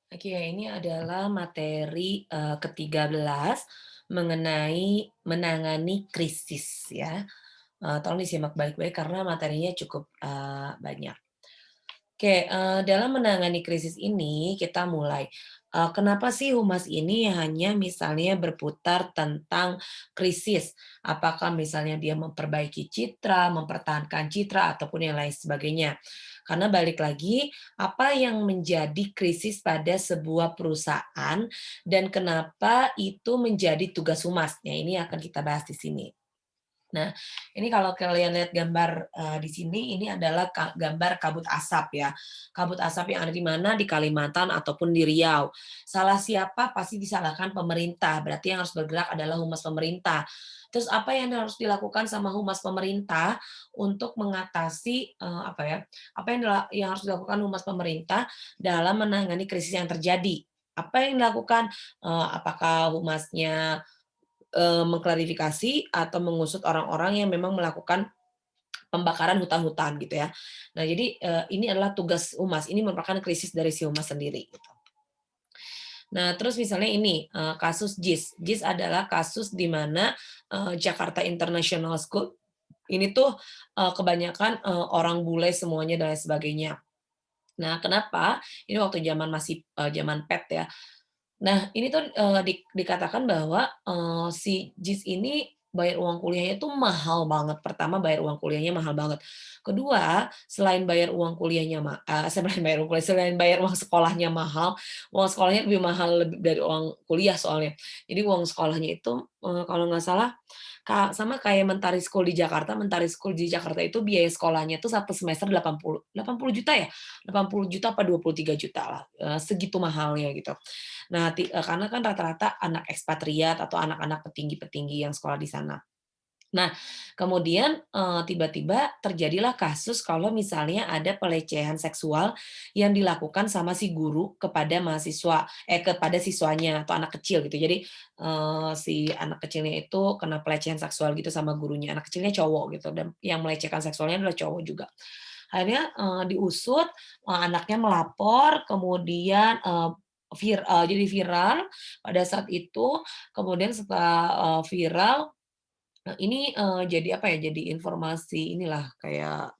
Oke, ini adalah materi, ke-13 mengenai menangani krisis ya. Tolong disimak baik-baik karena materinya cukup, banyak. Oke, dalam menangani krisis ini kita mulai, kenapa sih humas ini hanya misalnya berputar tentang krisis? Apakah misalnya dia memperbaiki citra, mempertahankan citra, ataupun yang lain sebagainya. Karena balik lagi, apa yang menjadi krisis pada sebuah perusahaan dan kenapa itu menjadi tugas humas? Nah, ini akan kita bahas di sini. Nah, ini kalau kalian lihat gambar, di sini, ini adalah gambar kabut asap ya. Kabut asap yang ada di mana, di Kalimantan ataupun di Riau. Salah siapa? Pasti disalahkan pemerintah, berarti yang harus bergerak adalah humas pemerintah. Terus apa yang harus dilakukan sama humas pemerintah untuk mengatasi, apa ya, apa yang harus dilakukan humas pemerintah dalam menangani krisis yang terjadi? Apa yang dilakukan? Apakah humasnya mengklarifikasi atau mengusut orang-orang yang memang melakukan pembakaran hutan-hutan gitu ya. Nah jadi, ini adalah tugas humas, ini merupakan krisis dari si humas sendiri gitu. Nah terus misalnya ini, kasus JIS. JIS adalah kasus di mana, Jakarta International School ini tuh, kebanyakan, orang bule semuanya dan lain sebagainya. Nah kenapa? Ini waktu zaman masih, zaman PET ya. Nah, ini tuh, dikatakan bahwa, si JIS ini bayar uang kuliahnya tuh mahal banget. Pertama, bayar uang kuliahnya mahal banget. Kedua, selain bayar uang kuliahnya selain bayar uang kuliah, selain bayar uang sekolahnya mahal, uang sekolahnya lebih mahal lebih dari uang kuliah soalnya. Jadi uang sekolahnya itu, kalau nggak salah, sama kayak Mentari School di Jakarta. Mentari School di Jakarta itu biaya sekolahnya tuh satu semester 80 juta ya? 80 juta apa 23 juta lah, segitu mahalnya gitu. Nah, karena kan rata-rata anak ekspatriat atau anak-anak petinggi-petinggi yang sekolah di sana. Nah, kemudian, tiba-tiba terjadilah kasus kalau misalnya ada pelecehan seksual yang dilakukan sama si guru kepada kepada siswanya atau anak kecil gitu. Jadi, si anak kecilnya itu kena pelecehan seksual gitu sama gurunya. Anak kecilnya cowok gitu dan yang melecehkan seksualnya adalah cowok juga. Akhirnya, diusut, anaknya melapor, kemudian, jadi viral pada saat itu, kemudian setelah, viral, ini, jadi apa ya, jadi informasi inilah kayak,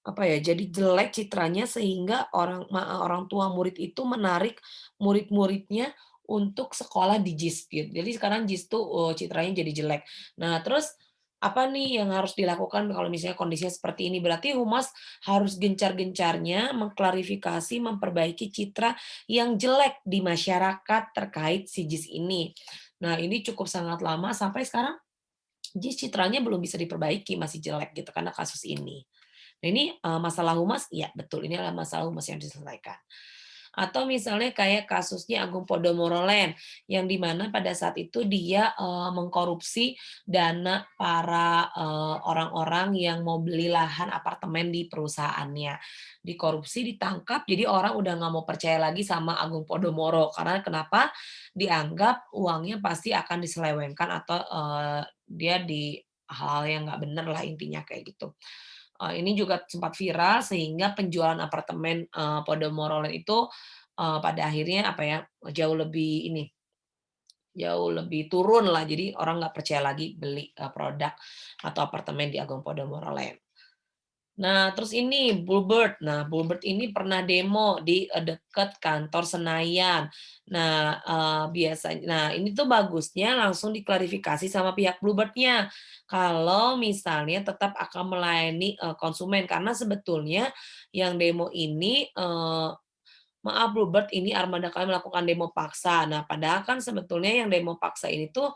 apa ya, jadi jelek citranya sehingga orang tua murid itu menarik murid-muridnya untuk sekolah di JIS gitu. Jadi sekarang JIS tuh, citranya jadi jelek. Nah terus, apa nih yang harus dilakukan kalau misalnya kondisinya seperti ini? Berarti humas harus gencar-gencarnya mengklarifikasi, memperbaiki citra yang jelek di masyarakat terkait si JIS ini. Nah ini cukup sangat lama sampai sekarang JIS citranya belum bisa diperbaiki, masih jelek gitu karena kasus ini. Nah ini, masalah humas, iya betul, ini adalah masalah humas yang diselesaikan. Atau misalnya kayak kasusnya Agung Podomoro Land, yang di mana pada saat itu dia, mengkorupsi dana para, orang-orang yang mau beli lahan apartemen di perusahaannya. Dikorupsi, ditangkap, jadi orang udah nggak mau percaya lagi sama Agung Podomoro. Karena kenapa? Dianggap uangnya pasti akan diselewengkan atau, dia di hal-hal yang nggak bener lah intinya kayak gitu. Ini juga sempat viral sehingga penjualan apartemen, Podomoro Land itu, pada akhirnya apa ya, jauh lebih ini, jauh lebih turun lah, jadi orang nggak percaya lagi beli, produk atau apartemen di Agung Podomoro Land. Nah, terus ini Bluebird. Nah, Bluebird ini pernah demo di, dekat kantor Senayan. Nah, ini tuh bagusnya langsung diklarifikasi sama pihak Bluebird-nya, kalau misalnya tetap akan melayani, konsumen. Karena sebetulnya yang demo ini, "Maaf Bluebird, ini armada kami melakukan demo paksa." Nah, padahal kan sebetulnya yang demo paksa ini tuh,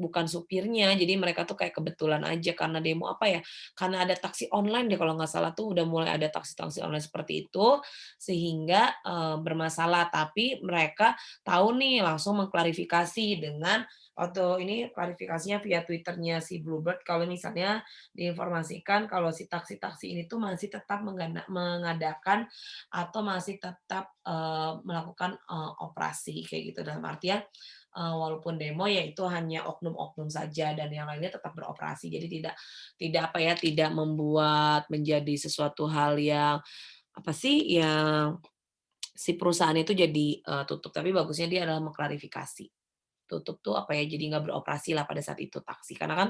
bukan supirnya, jadi mereka tuh kayak kebetulan aja karena demo apa ya, karena ada taksi online deh kalau nggak salah tuh udah mulai ada taksi-taksi online seperti itu, sehingga, bermasalah. Tapi mereka tahu nih langsung mengklarifikasi dengan waktu ini klarifikasinya via Twitter-nya si Bluebird kalau misalnya diinformasikan kalau si taksi-taksi ini tuh masih tetap mengadakan atau masih tetap, melakukan, operasi kayak gitu. Dalam artian, walaupun demo ya itu hanya oknum-oknum saja dan yang lainnya tetap beroperasi. Jadi tidak tidak apa ya, tidak membuat menjadi sesuatu hal yang apa sih, yang si perusahaan itu jadi, tutup, tapi bagusnya dia adalah mengklarifikasi. Tutup tuh apa ya, jadi nggak beroperasi lah pada saat itu taksi. Karena kan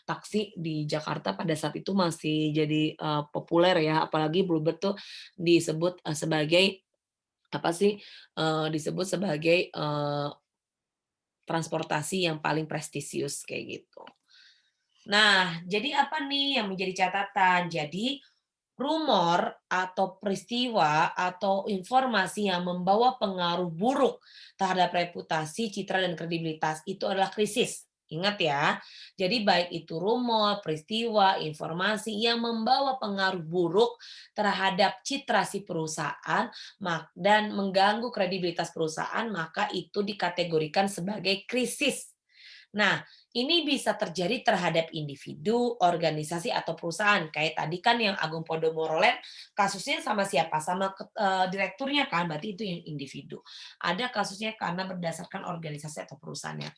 taksi di Jakarta pada saat itu masih jadi, populer ya, apalagi Bluebird tuh disebut, sebagai apa sih, disebut sebagai, transportasi yang paling prestisius kayak gitu. Nah, jadi apa nih yang menjadi catatan? Jadi rumor atau peristiwa atau informasi yang membawa pengaruh buruk terhadap reputasi, citra, dan kredibilitas itu adalah krisis. Ingat ya, jadi baik itu rumor, peristiwa, informasi yang membawa pengaruh buruk terhadap citra si perusahaan dan mengganggu kredibilitas perusahaan, maka itu dikategorikan sebagai krisis. Nah, ini bisa terjadi terhadap individu, organisasi, atau perusahaan. Kayak tadi kan yang Agung Podomoro Land, kasusnya sama siapa? Sama direkturnya kan, berarti itu yang individu. Ada kasusnya karena berdasarkan organisasi atau perusahaannya.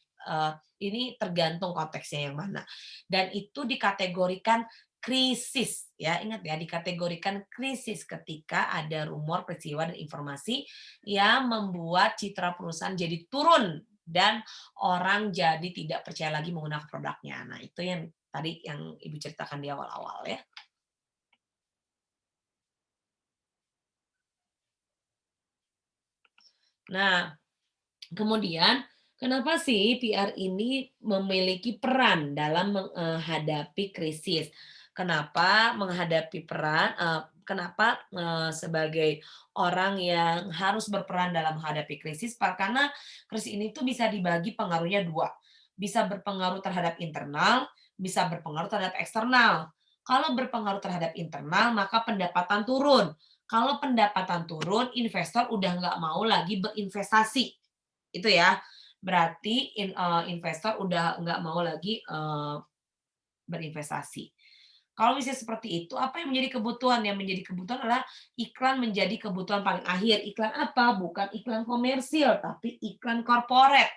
Ini tergantung konteksnya yang mana. Dan itu dikategorikan krisis ya, ingat ya, dikategorikan krisis ketika ada rumor, peristiwa, dan informasi yang membuat citra perusahaan jadi turun dan orang jadi tidak percaya lagi menggunakan produknya. Nah, itu yang tadi yang Ibu ceritakan di awal-awal ya. Nah, kemudian kenapa sih PR ini memiliki peran dalam menghadapi krisis? Kenapa sebagai orang yang harus berperan dalam menghadapi krisis? Karena krisis ini tuh bisa dibagi pengaruhnya dua. Bisa berpengaruh terhadap internal, bisa berpengaruh terhadap eksternal. Kalau berpengaruh terhadap internal, maka pendapatan turun. Kalau pendapatan turun, investor udah nggak mau lagi berinvestasi itu ya. Berarti investor udah nggak mau lagi, berinvestasi. Kalau misalnya seperti itu, apa yang menjadi kebutuhan? Yang menjadi kebutuhan adalah iklan menjadi kebutuhan paling akhir. Iklan apa? Bukan iklan komersil, tapi iklan korporat.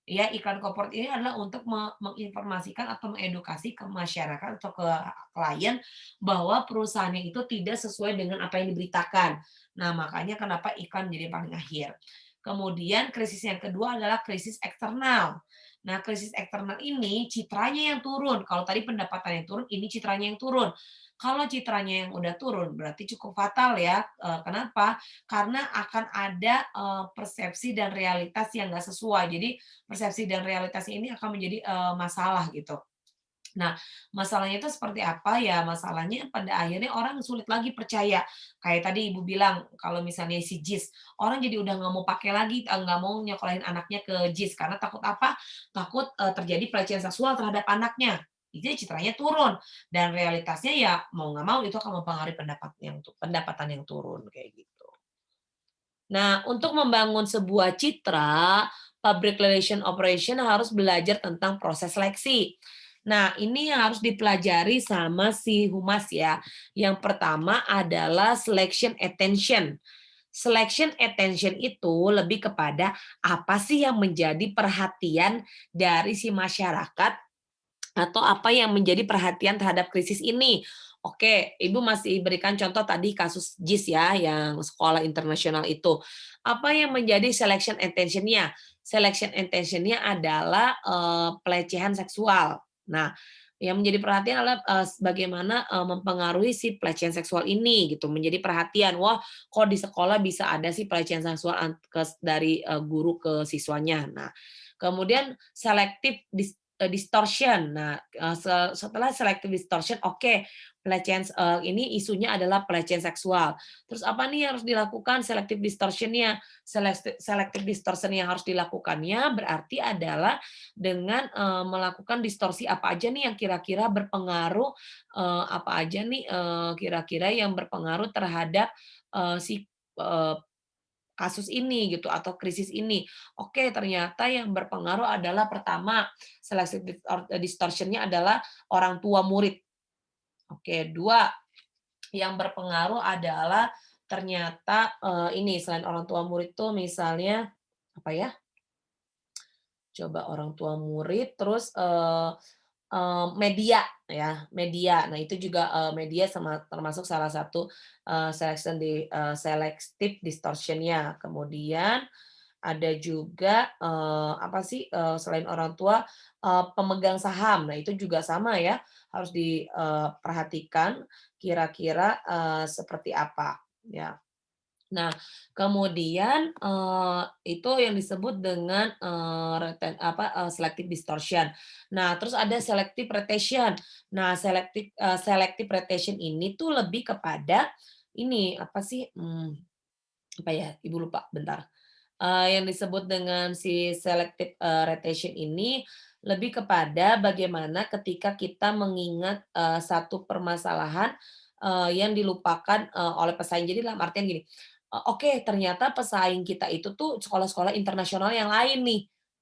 Ya, iklan korporat ini adalah untuk menginformasikan atau mengedukasi ke masyarakat atau ke klien bahwa perusahaannya itu tidak sesuai dengan apa yang diberitakan. Nah, makanya kenapa iklan menjadi paling akhir. Kemudian krisis yang kedua adalah krisis eksternal. Nah, krisis eksternal ini citranya yang turun. Kalau tadi pendapatan yang turun, ini citranya yang turun. Kalau citranya yang udah turun, berarti cukup fatal ya. Kenapa? Karena akan ada persepsi dan realitas yang nggak sesuai. Jadi persepsi dan realitas ini akan menjadi masalah gitu. Nah, masalahnya itu seperti apa ya? Masalahnya pada akhirnya orang sulit lagi percaya. Kayak tadi Ibu bilang, kalau misalnya si JIS, orang jadi udah nggak mau pakai lagi, nggak mau nyekolahin anaknya ke JIS karena takut apa? Takut terjadi pelecehan seksual terhadap anaknya. Jadi citranya turun dan realitasnya ya mau nggak mau itu akan mempengaruhi pendapatan yang turun kayak gitu. Nah, untuk membangun sebuah citra, public relation operation harus belajar tentang proses seleksi. Nah, ini yang harus dipelajari sama si humas ya. Yang pertama adalah selection attention. Selection attention itu lebih kepada apa sih yang menjadi perhatian dari si masyarakat atau apa yang menjadi perhatian terhadap krisis ini. Oke, Ibu masih berikan contoh tadi kasus JIS ya, yang sekolah internasional itu. Apa yang menjadi selection attention-nya? Selection attention-nya adalah pelecehan seksual. Nah, yang menjadi perhatian adalah bagaimana mempengaruhi si pelecehan seksual ini gitu, menjadi perhatian. Wah, kok di sekolah bisa ada sih pelecehan seksual dari guru ke siswanya. Nah, kemudian selective distortion. Nah, setelah selective distortion, oke, pelecehan ini isunya adalah pelecehan seksual. Terus apa nih yang harus dilakukan selective distortion-nya? Selective distortion yang harus dilakukannya berarti adalah dengan melakukan distorsi apa aja nih yang kira-kira berpengaruh, apa aja nih kira-kira yang berpengaruh terhadap si kasus ini gitu atau krisis ini. Oke, ternyata yang berpengaruh adalah pertama, selective distortion-nya adalah orang tua murid. Oke, 2 yang berpengaruh adalah ternyata, ini selain orang tua murid tuh misalnya apa ya, coba orang tua murid terus, media ya, media. Nah, itu juga, media termasuk salah satu, selective distortion-nya. Kemudian ada juga, apa sih, selain orang tua, pemegang saham. Nah, itu juga sama ya, harus diperhatikan kira-kira, seperti apa, ya. Nah, kemudian, itu yang disebut dengan, selective distortion. Nah, terus ada selective retention. Nah, selective retention ini tuh lebih kepada ini, apa sih, apa ya, Ibu lupa, bentar. Yang disebut dengan si selective, retention ini lebih kepada bagaimana ketika kita mengingat, satu permasalahan, yang dilupakan, oleh pesaing. Jadi dalam artian gini, oke ternyata pesaing kita itu tuh sekolah-sekolah internasional yang lain nih.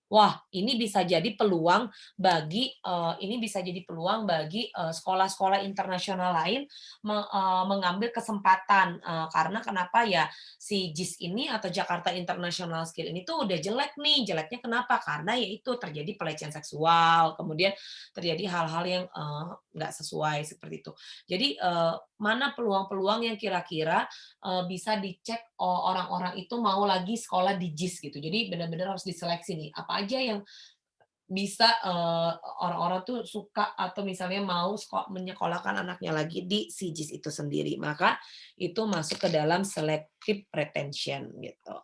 Wah, ini bisa jadi peluang bagi sekolah-sekolah internasional lain mengambil kesempatan, karena kenapa ya, si JIS ini atau Jakarta International Skill ini tuh udah jelek nih. Jeleknya kenapa? Karena ya itu terjadi pelecehan seksual, kemudian terjadi hal-hal yang, nggak sesuai seperti itu. Jadi, mana peluang-peluang yang kira-kira, bisa dicek orang-orang itu mau lagi sekolah di JIS gitu. Jadi benar-benar harus diseleksi nih, apa aja yang bisa, orang-orang tuh suka atau misalnya mau menyekolahkan anaknya lagi di si JIS itu sendiri. Maka itu masuk ke dalam selective retention gitu.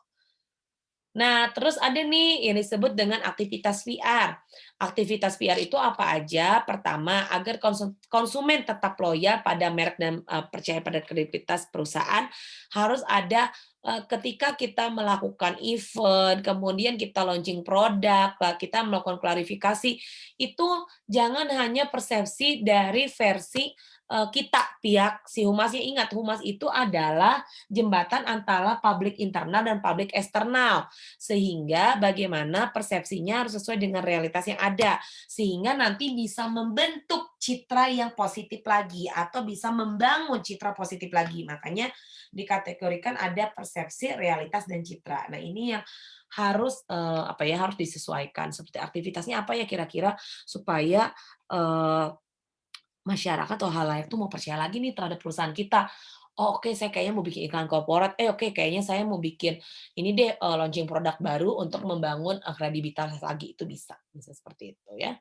Nah, terus ada nih yang disebut dengan aktivitas VR. Aktivitas VR itu apa aja? Pertama, agar konsumen tetap loyal pada merek dan percaya pada kredibilitas perusahaan, harus ada ketika kita melakukan event, kemudian kita launching produk, kita melakukan klarifikasi, itu jangan hanya persepsi dari versi kita, pihak si humasnya. Ingat, humas itu adalah jembatan antara publik internal dan publik eksternal. Sehingga bagaimana persepsinya harus sesuai dengan realitas yang ada. Sehingga nanti bisa membentuk citra yang positif lagi atau bisa membangun citra positif lagi. Makanya dikategorikan ada persepsi, realitas, dan citra. Nah, ini yang harus apa ya, harus disesuaikan. Seperti aktivitasnya apa ya kira-kira supaya masyarakat atau halayak tuh mau percaya lagi nih terhadap perusahaan kita. Oh, oke, saya kayaknya mau bikin iklan korporat. Oke, kayaknya saya mau bikin ini deh, launching produk baru untuk membangun, kredibilitas lagi. Itu bisa, bisa seperti itu ya.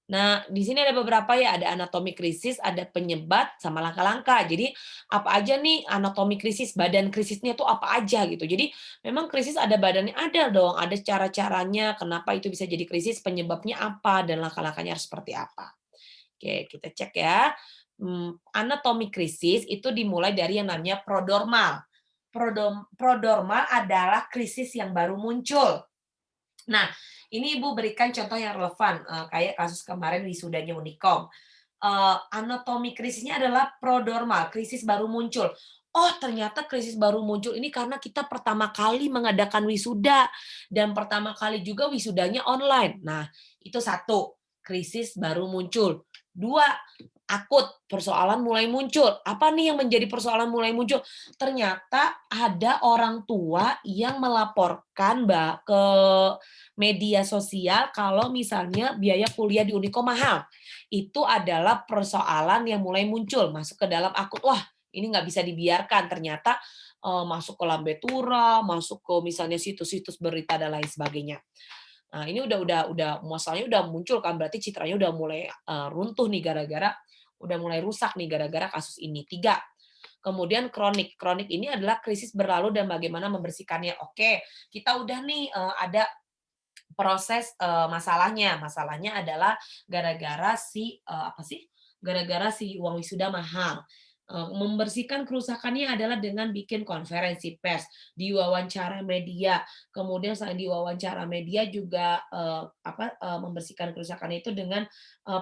Nah, di sini ada beberapa ya, ada anatomi krisis, ada penyebab, sama langkah-langkah. Jadi, apa aja nih anatomi krisis, badan krisisnya tuh apa aja gitu. Jadi, memang krisis ada badannya, ada dong, ada cara-caranya, kenapa itu bisa jadi krisis, penyebabnya apa, dan langkah-langkahnya harus seperti apa. Oke, kita cek ya. Anatomi krisis itu dimulai dari yang namanya prodormal. Prodormal adalah krisis yang baru muncul. Nah, ini Ibu berikan contoh yang relevan, kayak kasus kemarin wisudanya Unikom. Anatomi krisisnya adalah prodormal, krisis baru muncul. Oh, ternyata krisis baru muncul ini karena kita pertama kali mengadakan wisuda dan pertama kali juga wisudanya online. Nah, itu satu, krisis baru muncul. Dua, akut, persoalan mulai muncul. Apa nih yang menjadi persoalan mulai muncul? Ternyata ada orang tua yang melaporkan ke media sosial kalau misalnya biaya kuliah di Unikom mahal. Itu adalah persoalan yang mulai muncul, masuk ke dalam akut. Wah, ini nggak bisa dibiarkan. Ternyata masuk ke Lambe Tura, masuk ke misalnya situs-situs berita dan lain sebagainya. Nah, ini udah masalahnya udah muncul kan, berarti citranya udah mulai runtuh nih gara-gara udah mulai rusak nih gara-gara kasus ini. Tiga, kemudian kronik. Kronik ini adalah krisis berlalu dan bagaimana membersihkannya. Oke, kita udah nih ada proses masalahnya. Masalahnya adalah gara-gara apa sih? Gara-gara si uang wisuda mahal. Membersihkan kerusakannya adalah dengan bikin konferensi pers, diwawancara media, kemudian selain diwawancara media juga membersihkan kerusakannya itu dengan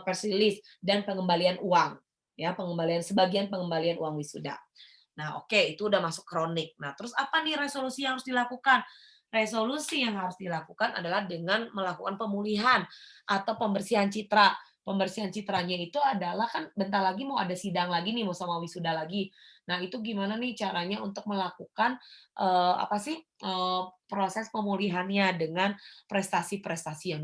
press release dan pengembalian uang, ya sebagian pengembalian uang wisuda. Nah, oke, itu udah masuk kronik. Nah, terus apa nih resolusi yang harus dilakukan? Resolusi yang harus dilakukan adalah dengan melakukan pemulihan atau pembersihan citra. Pembersihan citranya itu adalah kan bentar lagi mau ada sidang lagi nih, mau sama wisuda lagi. Nah, itu gimana nih caranya untuk melakukan, apa sih, proses pemulihannya dengan prestasi-prestasi yang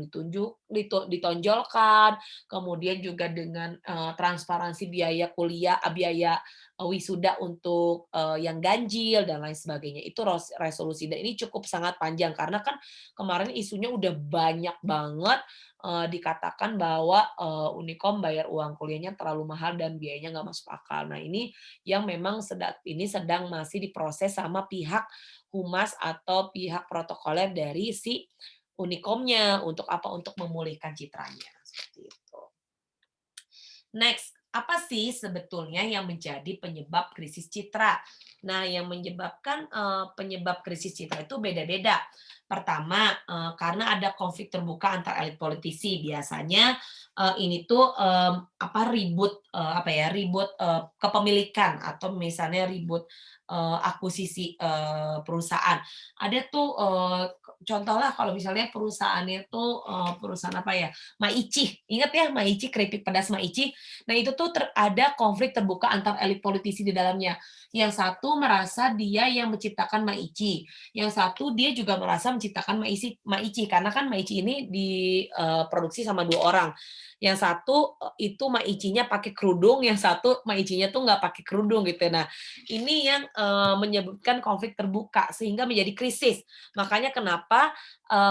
ditonjolkan, kemudian juga dengan, transparansi biaya kuliah biaya, wisuda untuk, yang ganjil dan lain sebagainya. Itu resolusi dan ini cukup sangat panjang karena kan kemarin isunya udah banyak banget, dikatakan bahwa, Unikom bayar uang kuliahnya terlalu mahal dan biayanya nggak masuk akal. Nah, ini yang memang sedang masih diproses sama pihak humas atau pihak protokoler dari si Unikomnya, untuk apa, untuk memulihkan citranya, seperti itu. Next, apa sih sebetulnya yang menjadi penyebab krisis citra? Nah, yang menyebabkan, penyebab krisis citra itu beda-beda. Pertama, karena ada konflik terbuka antar elit politisi. Biasanya, ini tuh, apa, ribut, kepemilikan atau misalnya ribut, akuisisi, perusahaan. Ada tuh, contohlah kalau misalnya perusahaannya tuh, perusahaan apa ya, Maichi, ingat ya Maichi, keripik pedas Maichi? Nah, itu tuh ada konflik terbuka antar elit politisi di dalamnya. Yang satu merasa dia yang menciptakan Maichi, yang satu dia juga merasa menciptakan Maichi karena kan Maichi ini diproduksi sama 2 orang. Yang satu, itu Maichinya pakai kerudung, yang satu Maichinya tuh nggak pakai kerudung gitu. Nah, ini yang, menyebabkan konflik terbuka sehingga menjadi krisis. Makanya kenapa,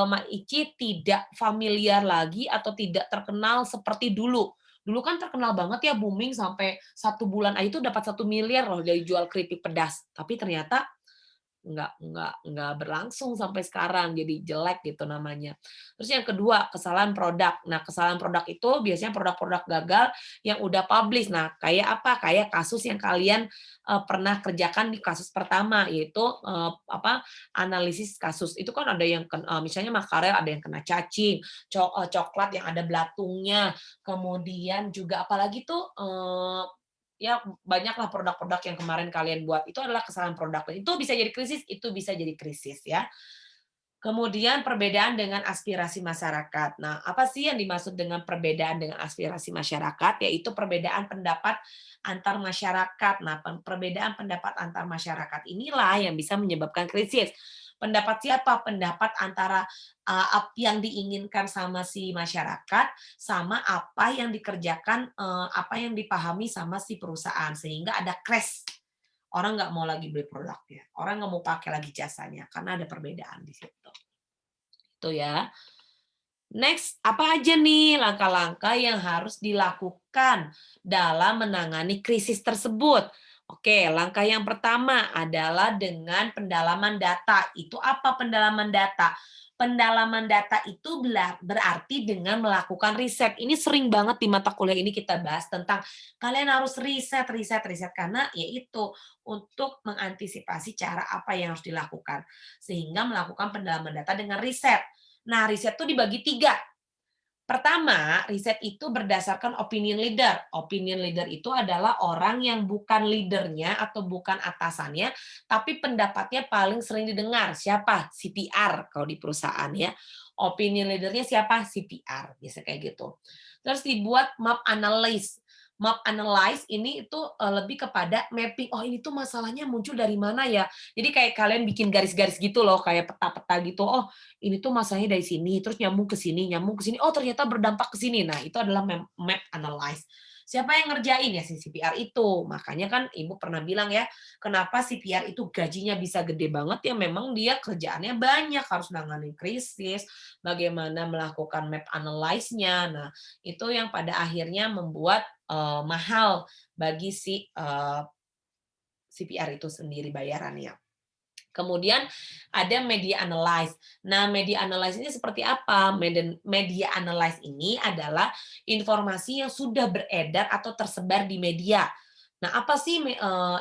Maichi tidak familiar lagi atau tidak terkenal seperti dulu. Dulu kan terkenal banget ya, booming sampai 1 bulan aja tuh dapat 1 miliar loh dari jual keripik pedas. Tapi ternyata nggak berlangsung sampai sekarang, jadi jelek gitu namanya. Terus yang kedua, kesalahan produk. Nah, kesalahan produk itu biasanya produk-produk gagal yang udah publish. Nah, kayak apa? Kayak kasus yang kalian, pernah kerjakan di kasus pertama, yaitu, apa, analisis kasus. Itu kan ada yang misalnya makarel ada yang kena cacing, coklat yang ada belatungnya, kemudian juga apalagi tuh, ya banyaklah produk-produk yang kemarin kalian buat, itu adalah kesalahan produk. Itu bisa jadi krisis, itu bisa jadi krisis ya. Kemudian perbedaan dengan aspirasi masyarakat. Nah, apa sih yang dimaksud dengan perbedaan dengan aspirasi masyarakat? Yaitu perbedaan pendapat antar masyarakat. Nah, perbedaan pendapat antar masyarakat inilah yang bisa menyebabkan krisis. Pendapat siapa? Pendapat antara apa yang diinginkan sama si masyarakat sama apa yang dikerjakan, apa yang dipahami sama si perusahaan sehingga ada clash. Orang nggak mau lagi beli produknya, orang nggak mau pakai lagi jasanya karena ada perbedaan di situ. Itu ya. Next, apa aja nih langkah-langkah yang harus dilakukan dalam menangani krisis tersebut? Oke, langkah yang pertama adalah dengan pendalaman data. Itu apa pendalaman data? Pendalaman data itu berarti dengan melakukan riset. Ini sering banget di mata kuliah ini kita bahas tentang kalian harus riset, riset, riset karena yaitu untuk mengantisipasi cara apa yang harus dilakukan. Sehingga melakukan pendalaman data dengan riset. Nah, riset itu dibagi 3. Pertama, riset itu berdasarkan opinion leader. Opinion leader itu adalah orang yang bukan leadernya atau bukan atasannya, tapi pendapatnya paling sering didengar. Siapa? CPR kalau di perusahaan ya. Opinion leadernya siapa? CPR, biasa kayak gitu. Terus dibuat map analysis. Map analyze ini itu lebih kepada mapping, oh ini tuh masalahnya muncul dari mana ya. Jadi kayak kalian bikin garis-garis gitu loh, kayak peta-peta gitu. Oh, ini tuh masalahnya dari sini, terus nyambung ke sini, oh ternyata berdampak ke sini. Nah, itu adalah map analyze. Siapa yang ngerjain ya si CPR itu? Makanya kan Ibu pernah bilang ya, kenapa CPR itu gajinya bisa gede banget ya memang dia kerjaannya banyak, harus nanganin krisis, bagaimana melakukan map analyze-nya. Nah, itu yang pada akhirnya membuat mahal bagi si CPR itu sendiri bayarannya. Kemudian ada media analyze. Nah, media analyze ini seperti apa? Media analyze ini adalah informasi yang sudah beredar atau tersebar di media. Nah, apa sih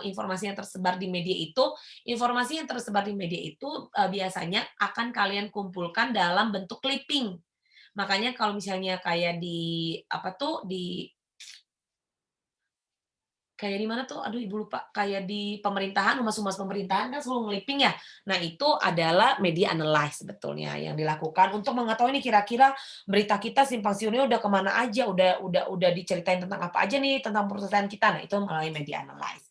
informasi yang tersebar di media itu? Informasi yang tersebar di media itu biasanya akan kalian kumpulkan dalam bentuk clipping. Makanya kalau misalnya kayak di apa tuh kayak di mana tuh? Aduh Ibu lupa, kayak di pemerintahan, humas-humas pemerintahan kan selalu ngeliping ya. Nah, itu adalah media analyze sebetulnya yang dilakukan untuk mengetahui nih kira-kira berita kita simpang siurnya udah kemana aja, udah diceritain tentang apa aja nih tentang perusahaan kita. Nah, itu melalui media analyze.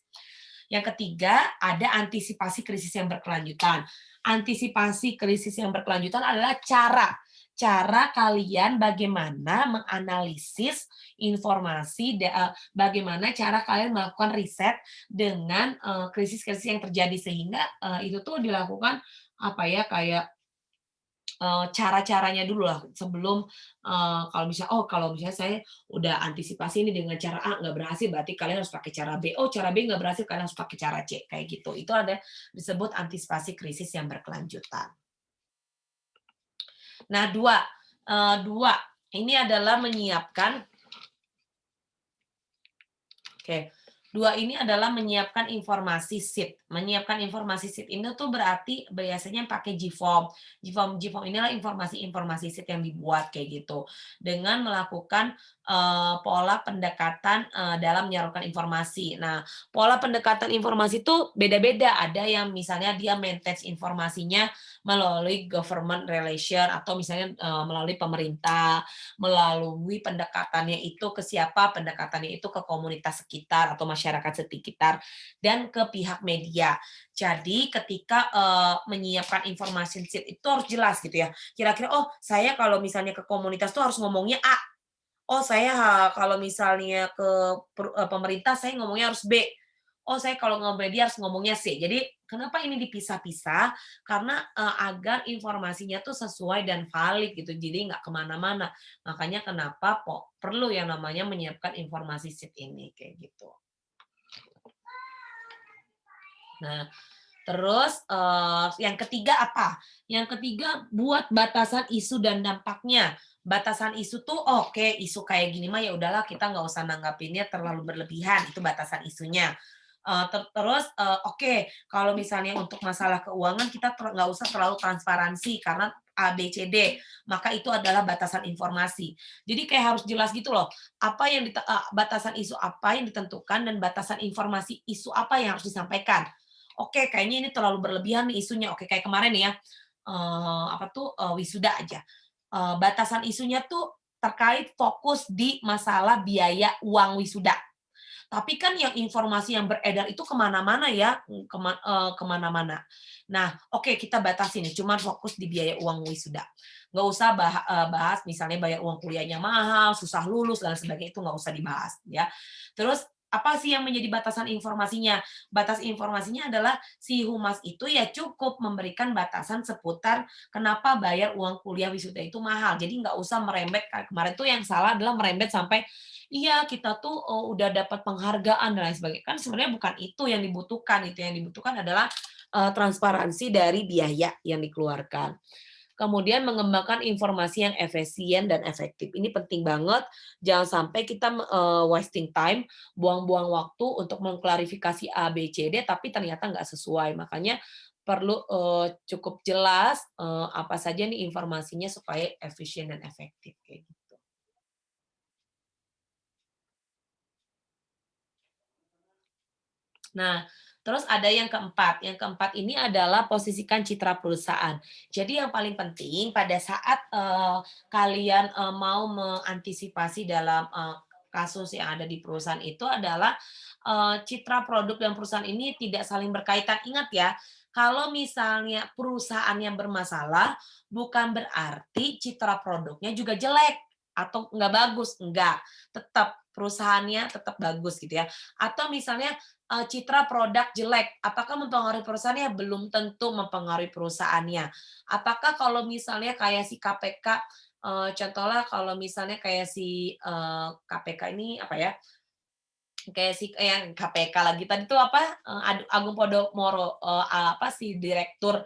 Yang ketiga, ada antisipasi krisis yang berkelanjutan. Antisipasi krisis yang berkelanjutan adalah cara kalian bagaimana menganalisis informasi, bagaimana cara kalian melakukan riset dengan krisis-krisis yang terjadi sehingga itu tuh dilakukan apa ya kayak cara-caranya dulu lah sebelum kalau misalnya saya udah antisipasi ini dengan cara A nggak berhasil berarti kalian harus pakai cara B. Oh cara B nggak berhasil kalian harus pakai cara C kayak gitu. Itu ada disebut antisipasi krisis yang berkelanjutan. Nah dua ini adalah menyiapkan. Oke. Dua ini adalah menyiapkan informasi sheet. Menyiapkan informasi sheet ini tuh berarti biasanya pakai GForm. GForm inilah informasi-informasi sheet yang dibuat kayak gitu. Dengan melakukan pola pendekatan dalam menyarukan informasi. Nah, pola pendekatan informasi itu beda-beda. Ada yang misalnya dia manage informasinya melalui government relation atau misalnya melalui pemerintah, melalui pendekatannya itu ke siapa, pendekatannya itu ke komunitas sekitar atau masyarakat sekitar dan ke pihak media. Jadi ketika menyiapkan informasi sheet itu harus jelas gitu ya. Kira-kira oh saya kalau misalnya ke komunitas tuh harus ngomongnya A. Oh saya kalau misalnya ke pemerintah saya ngomongnya harus B. Oh saya kalau ngomong media harus ngomongnya C. Jadi kenapa ini dipisah-pisah? Karena agar informasinya tuh sesuai dan valid gitu. Jadi nggak kemana-mana. Makanya kenapa perlu yang namanya menyiapkan informasi sheet ini kayak gitu. Nah, terus yang ketiga apa? Yang ketiga buat batasan isu dan dampaknya. Batasan isu tuh oke, isu kayak gini mah ya udahlah kita nggak usah nanggapinnya terlalu berlebihan, itu batasan isunya. Terus oke, kalau misalnya untuk masalah keuangan kita nggak usah terlalu transparansi karena A, B, C, D, maka itu adalah batasan informasi. Jadi kayak harus jelas gitu loh, apa yang batasan isu apa yang ditentukan dan batasan informasi isu apa yang harus disampaikan. Oke, kayaknya ini terlalu berlebihan nih isunya. Oke, kayak kemarin nih ya, wisuda aja. Batasan isunya tuh terkait fokus di masalah biaya uang wisuda. Tapi kan yang informasi yang beredar itu kemana-mana ya, kemana-mana. Nah, oke kita batasi nih, cuman fokus di biaya uang wisuda. Nggak usah bahas misalnya bayar uang kuliahnya mahal, susah lulus, dan sebagainya, itu nggak usah dibahas. Ya. Terus apa sih yang menjadi batasan informasinya? Batas informasinya adalah si humas itu ya cukup memberikan batasan seputar kenapa bayar uang kuliah wisuda itu mahal. Jadi nggak usah merembet, kemarin tuh yang salah adalah merembet sampai iya kita tuh udah dapat penghargaan dan lain sebagainya. Kan sebenarnya bukan itu yang dibutuhkan, itu yang dibutuhkan adalah transparansi dari biaya yang dikeluarkan. Kemudian mengembangkan informasi yang efisien dan efektif. Ini penting banget, jangan sampai kita wasting time, buang-buang waktu untuk mengklarifikasi A, B, C, D, tapi ternyata nggak sesuai. Makanya perlu cukup jelas apa saja nih informasinya supaya efisien dan efektif kayak gitu. Nah, terus ada yang keempat. Yang keempat ini adalah posisikan citra perusahaan. Jadi yang paling penting pada saat kalian mau mengantisipasi dalam kasus yang ada di perusahaan itu adalah citra produk dan perusahaan ini tidak saling berkaitan. Ingat ya, kalau misalnya perusahaan yang bermasalah, bukan berarti citra produknya juga jelek atau nggak bagus, enggak. Tetap perusahaannya tetap bagus gitu ya. Atau misalnya citra produk jelek, apakah mempengaruhi perusahaannya? Belum tentu mempengaruhi perusahaannya. Apakah kalau misalnya kayak si KPK, contohnya kalau misalnya kayak si, KPK ini apa ya, kayak si yang KPK lagi tadi tuh apa, Agung Podomoro, apa si direktur,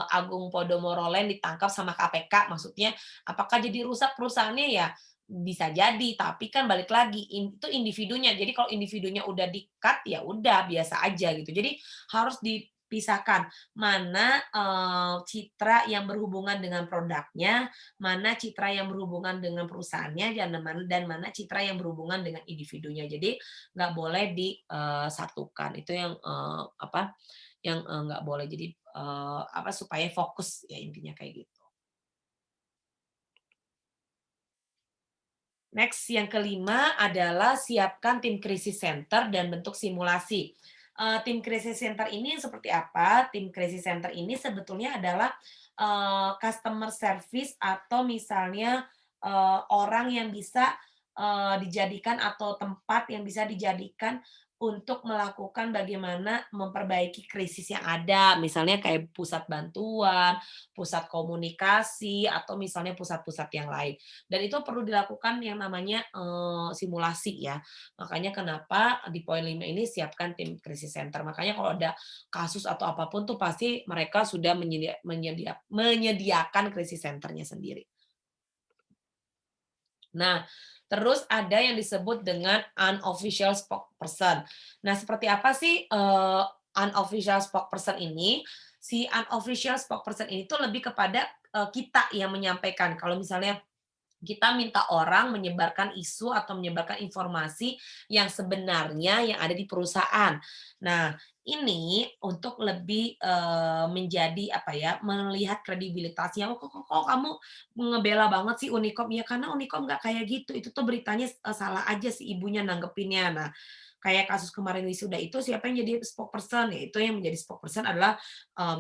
Agung Podomoro Land ditangkap sama KPK, maksudnya apakah jadi rusak perusahaannya? Ya bisa jadi, tapi kan balik lagi, itu individunya. Jadi kalau individunya udah di-cut, ya udah biasa aja gitu. Jadi harus dipisahkan, mana, citra yang berhubungan dengan produknya, mana citra yang berhubungan dengan perusahaannya, dan mana citra yang berhubungan dengan individunya. Jadi nggak boleh disatukan. Itu yang, apa, yang, nggak boleh. Jadi, apa, supaya fokus ya intinya kayak gitu. Next, yang kelima adalah siapkan tim krisis center dan bentuk simulasi. Tim krisis center ini seperti apa? Tim krisis center ini sebetulnya adalah, customer service atau misalnya, orang yang bisa, dijadikan atau tempat yang bisa dijadikan untuk melakukan bagaimana memperbaiki krisis yang ada. Misalnya kayak pusat bantuan, pusat komunikasi, atau misalnya pusat-pusat yang lain. Dan itu perlu dilakukan yang namanya, simulasi ya. Makanya kenapa di poin 5 ini siapkan tim krisis center. Makanya kalau ada kasus atau apapun tuh pasti mereka sudah menyediakan krisis centernya sendiri. Nah, terus ada yang disebut dengan unofficial spokesperson. Nah, seperti apa sih, unofficial spokesperson ini? Si unofficial spokesperson ini tuh lebih kepada, kita yang menyampaikan. Kalau misalnya kita minta orang menyebarkan isu atau menyebarkan informasi yang sebenarnya yang ada di perusahaan. Nah, ini untuk lebih, menjadi apa ya, melihat kredibilitasnya, "Oh, kok kamu ngebela banget sih Unikom?" Ya karena Unikom nggak kayak gitu, itu tuh beritanya, salah aja si ibunya nanggepinnya. Nah, kayak kasus kemarin wisuda itu siapa yang jadi spokesperson, ya itu yang menjadi spokesperson adalah,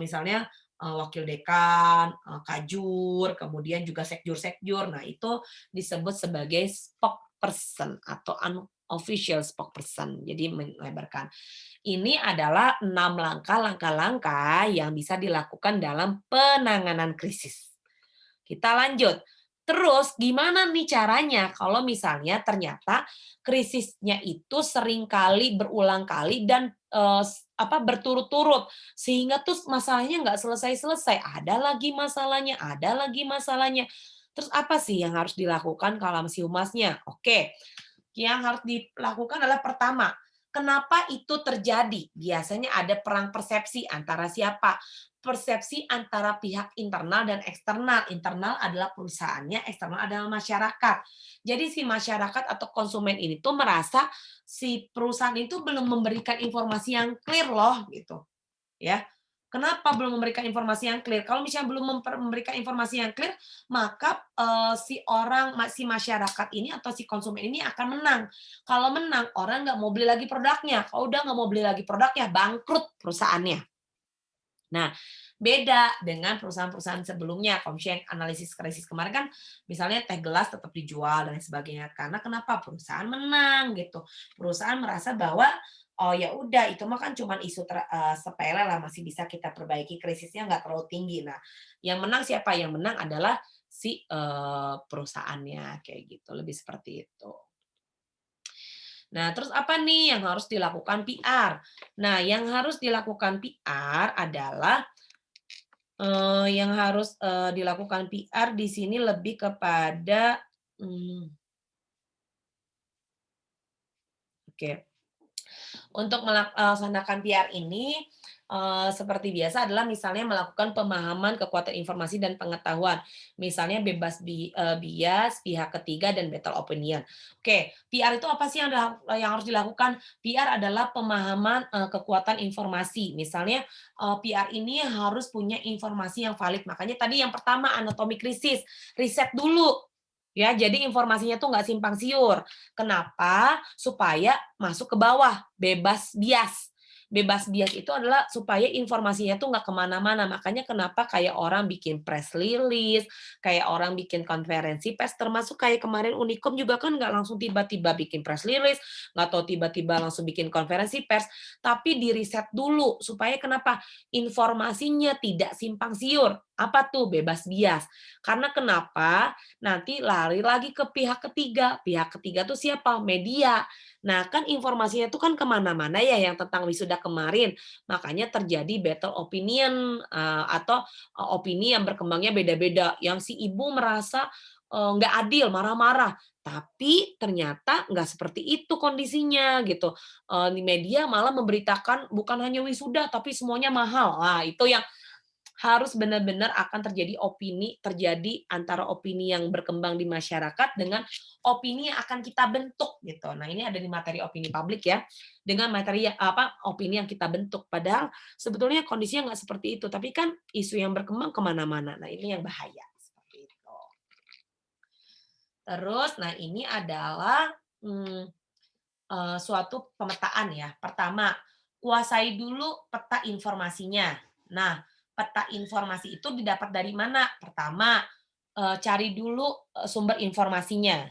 misalnya wakil dekan, kajur, kemudian juga sekjur-sekjur. Nah, itu disebut sebagai spokesperson atau unofficial spokesperson. Jadi melebarkan. Ini adalah 6 langkah-langkah yang bisa dilakukan dalam penanganan krisis. Kita lanjut. Terus gimana nih caranya kalau misalnya ternyata krisisnya itu seringkali berulang kali dan, berturut-turut sehingga tuh masalahnya nggak selesai-selesai, ada lagi masalahnya. Terus apa sih yang harus dilakukan kalau si humasnya? Oke, yang harus dilakukan adalah pertama, kenapa itu terjadi? Biasanya ada perang persepsi antara siapa? Persepsi antara pihak internal dan eksternal. Internal adalah perusahaannya, eksternal adalah masyarakat. Jadi si masyarakat atau konsumen ini tuh merasa si perusahaan itu belum memberikan informasi yang clear loh gitu, ya. Kenapa belum memberikan informasi yang clear? Kalau misalnya belum memberikan informasi yang clear, maka, si masyarakat ini atau si konsumen ini akan menang. Kalau menang, orang nggak mau beli lagi produknya. Kalau udah nggak mau beli lagi produknya, bangkrut perusahaannya. Nah, beda dengan perusahaan-perusahaan sebelumnya. Kalau misalnya yang analisis krisis kemarin kan misalnya teh gelas tetap dijual dan lain sebagainya. Karena kenapa? Perusahaan menang gitu. Perusahaan merasa bahwa, oh ya udah itu mah kan cuman isu sepele lah masih bisa kita perbaiki, krisisnya nggak terlalu tinggi. Nah, yang menang siapa? Yang menang adalah si, perusahaannya kayak gitu, lebih seperti itu. Nah, terus apa nih yang harus dilakukan PR? Nah, yang harus dilakukan PR adalah yang harus, dilakukan PR di sini lebih kepada oke. Untuk melaksanakan PR ini, seperti biasa adalah misalnya melakukan pemahaman kekuatan informasi dan pengetahuan. Misalnya bebas bias, pihak ketiga, dan battle opinion. Oke, PR itu apa sih yang harus dilakukan? PR adalah pemahaman, kekuatan informasi. Misalnya, PR ini harus punya informasi yang valid. Makanya tadi yang pertama anatomi krisis, riset dulu, ya, jadi informasinya tuh nggak simpang siur. Kenapa? Supaya masuk ke bawah, bebas bias. Bebas bias itu adalah supaya informasinya tuh nggak kemana-mana. Makanya kenapa kayak orang bikin press release, kayak orang bikin konferensi pers, termasuk kayak kemarin Unikom juga kan nggak langsung tiba-tiba bikin press release, nggak tahu tiba-tiba langsung bikin konferensi pers, tapi di-riset dulu supaya kenapa? Informasinya tidak simpang siur. Apa tuh? Bebas bias. Karena kenapa? Nanti lari lagi ke pihak ketiga. Pihak ketiga tuh siapa? Media. Nah, kan informasinya itu kan kemana-mana ya yang tentang wisuda kemarin. Makanya terjadi battle opinion atau opini yang berkembangnya beda-beda. Yang si ibu merasa nggak adil, marah-marah. Tapi ternyata nggak seperti itu kondisinya gitu. Di media malah memberitakan bukan hanya wisuda tapi semuanya mahal. Nah, itu yang harus benar-benar akan terjadi antara opini yang berkembang di masyarakat dengan opini yang akan kita bentuk gitu. Nah, ini ada di materi opini publik ya, dengan materi opini yang kita bentuk. Padahal sebetulnya kondisinya nggak seperti itu, tapi kan isu yang berkembang kemana mana. Nah, ini yang bahaya, seperti itu. Terus, nah ini adalah, suatu pemetaan ya. Pertama, kuasai dulu peta informasinya. Nah, peta informasi itu didapat dari mana? Pertama, cari dulu, sumber informasinya,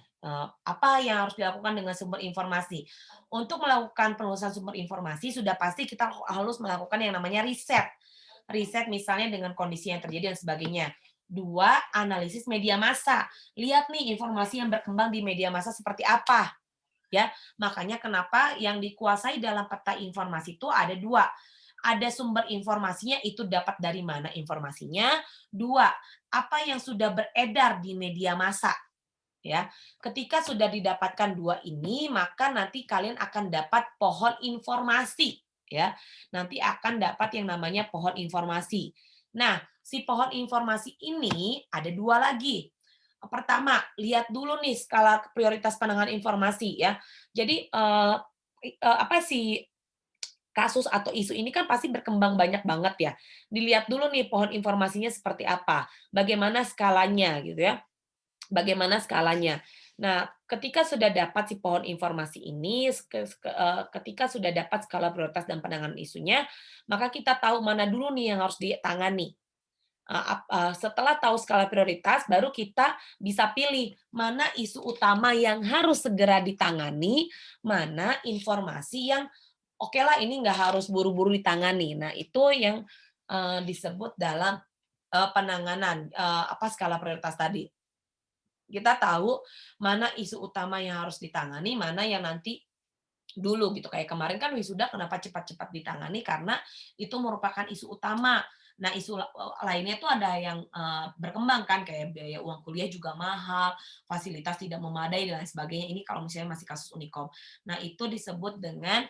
apa yang harus dilakukan dengan sumber informasi. Untuk melakukan penelusuran sumber informasi sudah pasti kita harus melakukan yang namanya riset. Riset misalnya dengan kondisi yang terjadi dan sebagainya. 2, analisis media massa. Lihat nih informasi yang berkembang di media massa seperti apa, ya. Makanya kenapa yang dikuasai dalam peta informasi itu ada 2. Ada sumber informasinya itu dapat dari mana informasinya. 2, apa yang sudah beredar di media massa, ya. Ketika sudah didapatkan 2 ini, maka nanti kalian akan dapat pohon informasi, ya. Nanti akan dapat yang namanya pohon informasi. Nah, si pohon informasi ini ada 2 lagi. Pertama, lihat dulu nih skala prioritas penanganan informasi ya. Jadi, apa sih, kasus atau isu ini kan pasti berkembang banyak banget ya. Dilihat dulu nih pohon informasinya seperti apa, bagaimana skalanya gitu ya. Bagaimana skalanya. Nah, ketika sudah dapat si pohon informasi ini, ketika sudah dapat skala prioritas dan penanganan isunya, maka kita tahu mana dulu nih yang harus ditangani. Setelah tahu skala prioritas, baru kita bisa pilih mana isu utama yang harus segera ditangani, mana informasi yang oke lah ini nggak harus buru-buru ditangani. Nah, itu yang disebut dalam penanganan skala prioritas tadi. Kita tahu mana isu utama yang harus ditangani, mana yang nanti dulu gitu. Kayak kemarin kan wisuda kenapa cepat-cepat ditangani karena itu merupakan isu utama. Nah, isu lainnya tuh ada yang berkembang kan kayak biaya uang kuliah juga mahal, fasilitas tidak memadai dan lain sebagainya. Ini kalau misalnya masih kasus Unikom. Nah, itu disebut dengan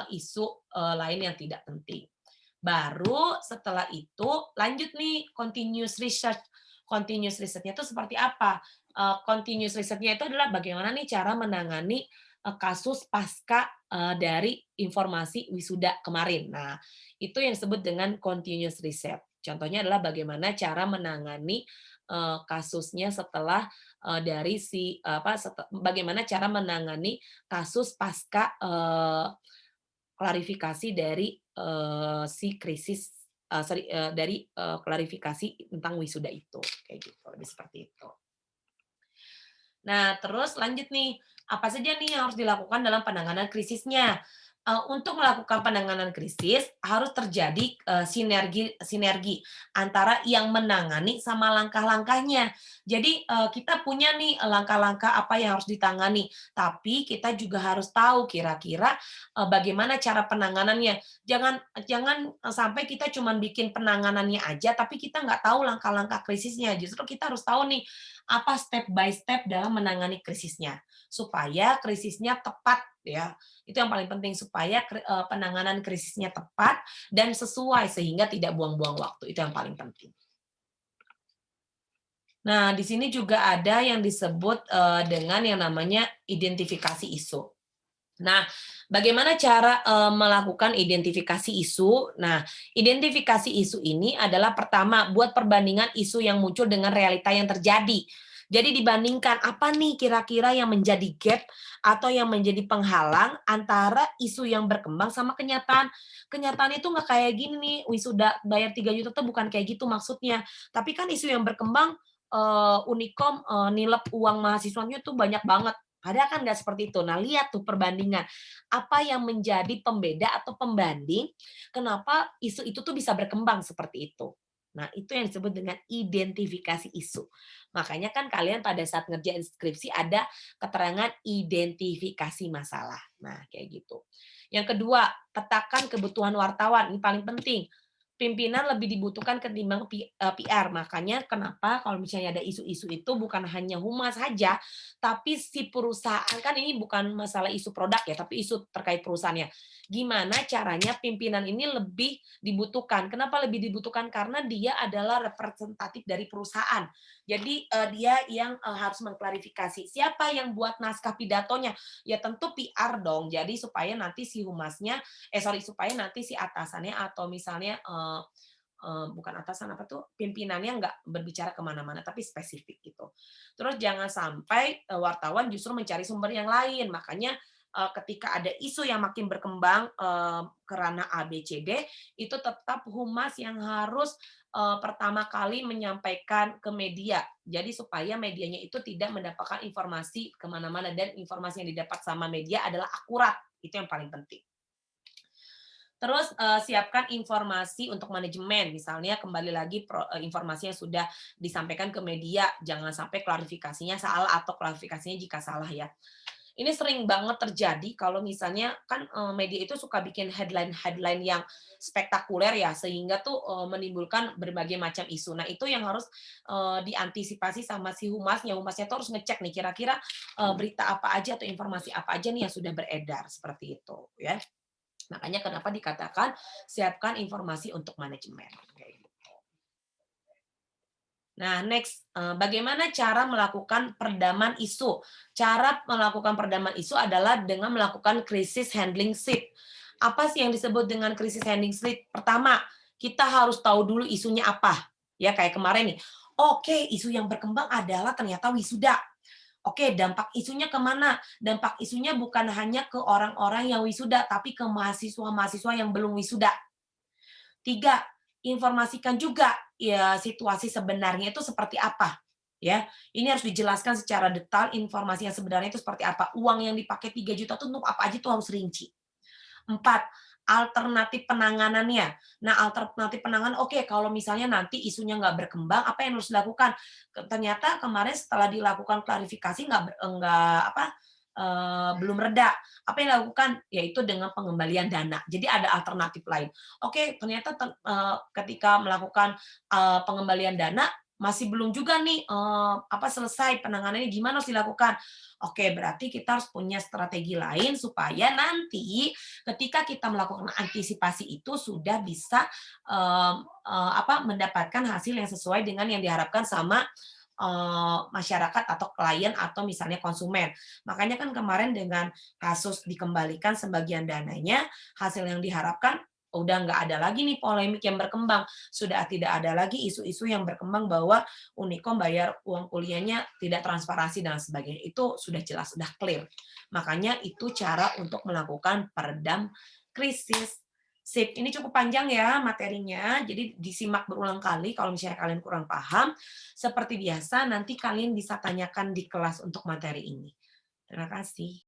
isu lain yang tidak penting. Baru setelah itu lanjut nih continuous research. Continuous research-nya itu seperti apa? Continuous research-nya itu adalah bagaimana nih cara menangani kasus pasca dari informasi wisuda kemarin. Nah, itu yang disebut dengan continuous research. Contohnya adalah bagaimana cara menangani kasusnya setelah dari si apa bagaimana cara menangani kasus pasca klarifikasi dari si krisis dari klarifikasi tentang wisuda itu kayak gitu, lebih seperti itu. Nah, terus lanjut nih, apa saja nih yang harus dilakukan dalam penanganan krisisnya? Untuk melakukan penanganan krisis harus terjadi sinergi sinergi antara yang menangani sama langkah-langkahnya. Jadi kita punya nih langkah-langkah apa yang harus ditangani, tapi kita juga harus tahu kira-kira bagaimana cara penanganannya. Jangan jangan sampai kita cuma bikin penanganannya aja, tapi kita nggak tahu langkah-langkah krisisnya. Justru kita harus tahu nih apa step by step dalam menangani krisisnya supaya krisisnya tepat ya. Itu yang paling penting supaya penanganan krisisnya tepat dan sesuai sehingga tidak buang-buang waktu. Itu yang paling penting. Nah, di sini juga ada yang disebut dengan yang namanya identifikasi isu. Nah, bagaimana cara melakukan identifikasi isu? Nah, identifikasi isu ini adalah pertama buat perbandingan isu yang muncul dengan realita yang terjadi. Jadi dibandingkan apa nih kira-kira yang menjadi gap atau yang menjadi penghalang antara isu yang berkembang sama kenyataan. Kenyataan itu nggak kayak gini nih, wisuda bayar 3 juta tuh bukan kayak gitu maksudnya. Tapi kan isu yang berkembang Unikom nilep uang mahasiswanya tuh banyak banget. Padahal kan nggak seperti itu. Nah, lihat tuh perbandingan. Apa yang menjadi pembeda atau pembanding, kenapa isu itu tuh bisa berkembang seperti itu. Nah, itu yang disebut dengan identifikasi isu. Makanya kan kalian pada saat ngerjain skripsi ada keterangan identifikasi masalah. Nah, kayak gitu. Yang kedua, petakan kebutuhan wartawan. Ini paling penting. Pimpinan lebih dibutuhkan ketimbang PR. Makanya kenapa kalau misalnya ada isu-isu itu bukan hanya humas saja, tapi si perusahaan kan ini bukan masalah isu produk ya, tapi isu terkait perusahaannya. Gimana caranya pimpinan ini lebih dibutuhkan? Kenapa lebih dibutuhkan? Karena dia adalah representatif dari perusahaan. Jadi dia yang harus mengklarifikasi siapa yang buat naskah pidatonya. Ya tentu PR dong. Jadi supaya nanti si humasnya supaya nanti si atasannya atau misalnya bukan atasan apa tuh pimpinannya nggak berbicara kemana-mana tapi spesifik gitu. Terus jangan sampai wartawan justru mencari sumber yang lain. Makanya ketika ada isu yang makin berkembang kerana A, B, C, D, itu tetap humas yang harus pertama kali menyampaikan ke media. Jadi supaya medianya itu tidak mendapatkan informasi kemana-mana dan informasi yang didapat sama media adalah akurat. Itu yang paling penting. Terus siapkan informasi untuk manajemen, misalnya kembali lagi informasi yang sudah disampaikan ke media, jangan sampai klarifikasinya salah atau klarifikasinya jika salah ya. Ini sering banget terjadi kalau misalnya kan media itu suka bikin headline-headline yang spektakuler ya, sehingga tuh menimbulkan berbagai macam isu. Nah itu yang harus diantisipasi sama si humasnya. Humasnya tuh harus ngecek nih kira-kira berita apa aja atau informasi apa aja nih yang sudah beredar seperti itu ya. Makanya kenapa dikatakan siapkan informasi untuk manajemen. Nah, next, bagaimana cara melakukan peredaman isu? Cara melakukan peredaman isu adalah dengan melakukan crisis handling sheet. Apa sih yang disebut dengan crisis handling sheet? Pertama, kita harus tahu dulu isunya apa. Ya, kayak kemarin nih. Oke, isu yang berkembang adalah ternyata wisuda. Oke, dampak isunya kemana? Dampak isunya bukan hanya ke orang-orang yang wisuda, tapi ke mahasiswa-mahasiswa yang belum wisuda. 3, informasikan juga ya situasi sebenarnya itu seperti apa. Ya, ini harus dijelaskan secara detail informasi yang sebenarnya itu seperti apa. Uang yang dipakai 3 juta itu untuk apa aja itu harus rinci. 4, alternatif penanganannya. Nah, alternatif penanganan, oke, kalau misalnya nanti isunya nggak berkembang, apa yang harus dilakukan? Ternyata kemarin setelah dilakukan klarifikasi nggak apa, belum reda. Apa yang dilakukan? Yaitu dengan pengembalian dana. Jadi ada alternatif lain. Oke, ternyata ketika melakukan pengembalian dana masih belum juga nih apa selesai penanganannya, gimana harus dilakukan? Oke, berarti kita harus punya strategi lain supaya nanti ketika kita melakukan antisipasi itu sudah bisa apa mendapatkan hasil yang sesuai dengan yang diharapkan sama masyarakat atau klien atau misalnya konsumen. Makanya kan kemarin dengan kasus dikembalikan sebagian dananya, hasil yang diharapkan udah nggak ada lagi nih polemik yang berkembang. Sudah tidak ada lagi isu-isu yang berkembang bahwa Unikom bayar uang kuliahnya tidak transparansi dan sebagainya. Itu sudah jelas, sudah clear. Makanya itu cara untuk melakukan peredam krisis. Sip, ini cukup panjang ya materinya, jadi disimak berulang kali kalau misalnya kalian kurang paham. Seperti biasa, nanti kalian bisa tanyakan di kelas untuk materi ini. Terima kasih.